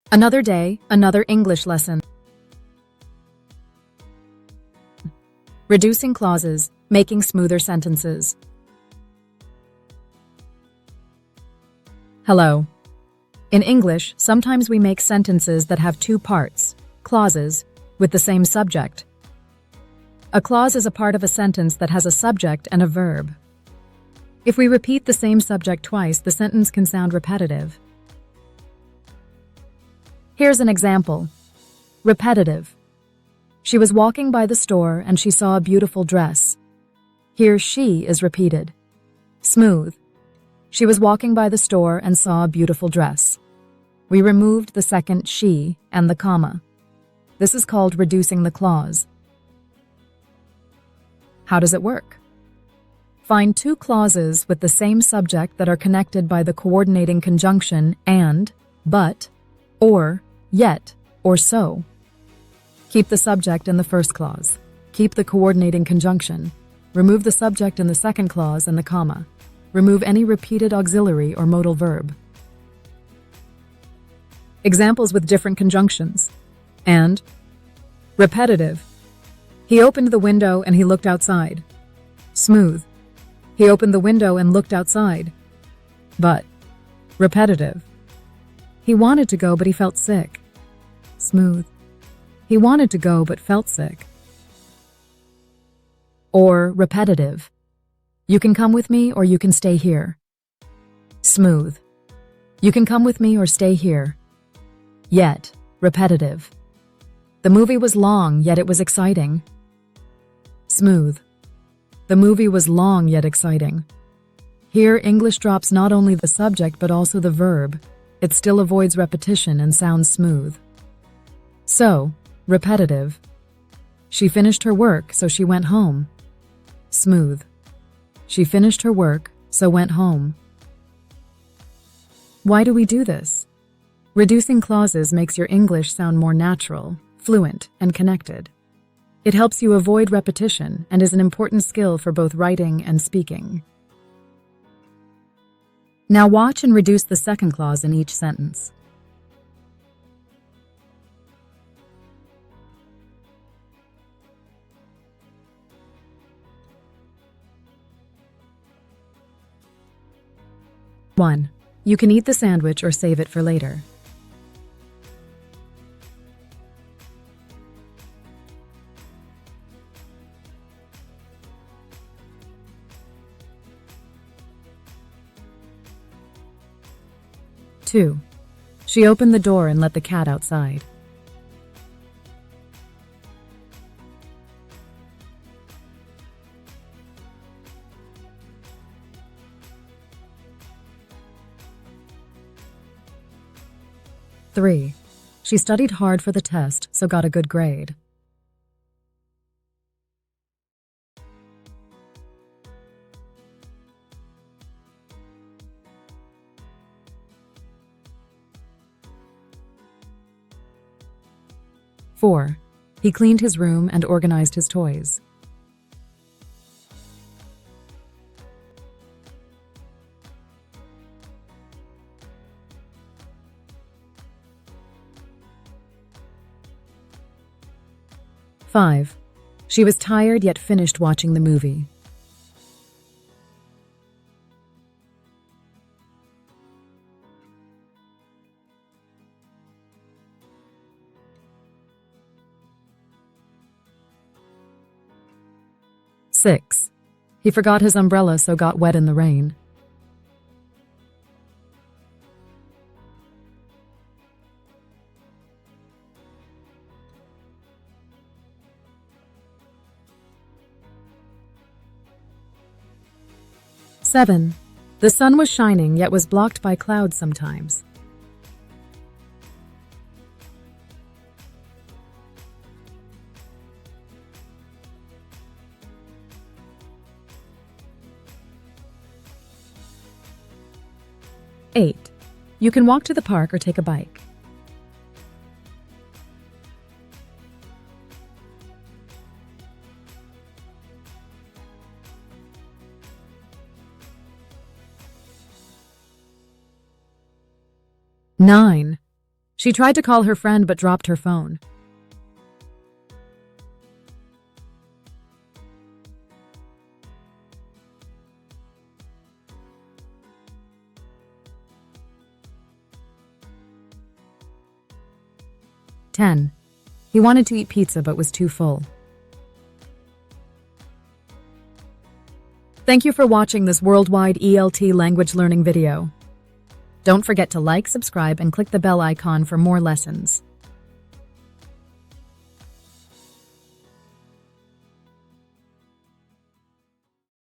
Another day, another English lesson. Reducing clauses, making smoother sentences. Hello. In English, sometimes we make sentences that have two parts, clauses, with the same subject. A clause is a part of a sentence that has a subject and a verb. If we repeat the same subject twice, the sentence can sound repetitive. Here's an example. Repetitive. She was walking by the store and she saw a beautiful dress. Here she is repeated. Smooth. She was walking by the store and saw a beautiful dress. We removed the second she and the comma. This is called reducing the clause. How does it work? Find two clauses with the same subject that are connected by the coordinating conjunction and, but, or, yet, or so. Keep the subject in the first clause. Keep the coordinating conjunction. Remove the subject in the second clause and the comma. Remove any repeated auxiliary or modal verb. Examples with different conjunctions. And. Repetitive. He opened the window and he looked outside. Smooth. He opened the window and looked outside. But. Repetitive. He wanted to go but he felt sick. Smooth. He wanted to go but felt sick. Or repetitive. You can come with me or you can stay here. Smooth. You can come with me or stay here. Yet, repetitive. The movie was long, yet it was exciting. Smooth. The movie was long yet exciting. Here, English drops not only the subject but also the verb. It still avoids repetition and sounds smooth. So, repetitive. She finished her work, so she went home. Smooth. She finished her work, so went home. Why do we do this? Reducing clauses makes your English sound more natural, fluent, and connected. It helps you avoid repetition and is an important skill for both writing and speaking. Now watch and reduce the second clause in each sentence. One. You can eat the sandwich or save it for later. 2. She opened the door and let the cat outside. 3. She studied hard for the test, so got a good grade. 4. He cleaned his room and organized his toys. 5. She was tired yet finished watching the movie. 6. He forgot his umbrella, so got wet in the rain. 7. The sun was shining yet was blocked by clouds sometimes. 8. You can walk to the park or take a bike. 9. She tried to call her friend but dropped her phone. Ten. He wanted to eat pizza but was too full. Thank you for watching this worldwide ELT language learning video. Don't forget to like, subscribe, and click the bell icon for more lessons.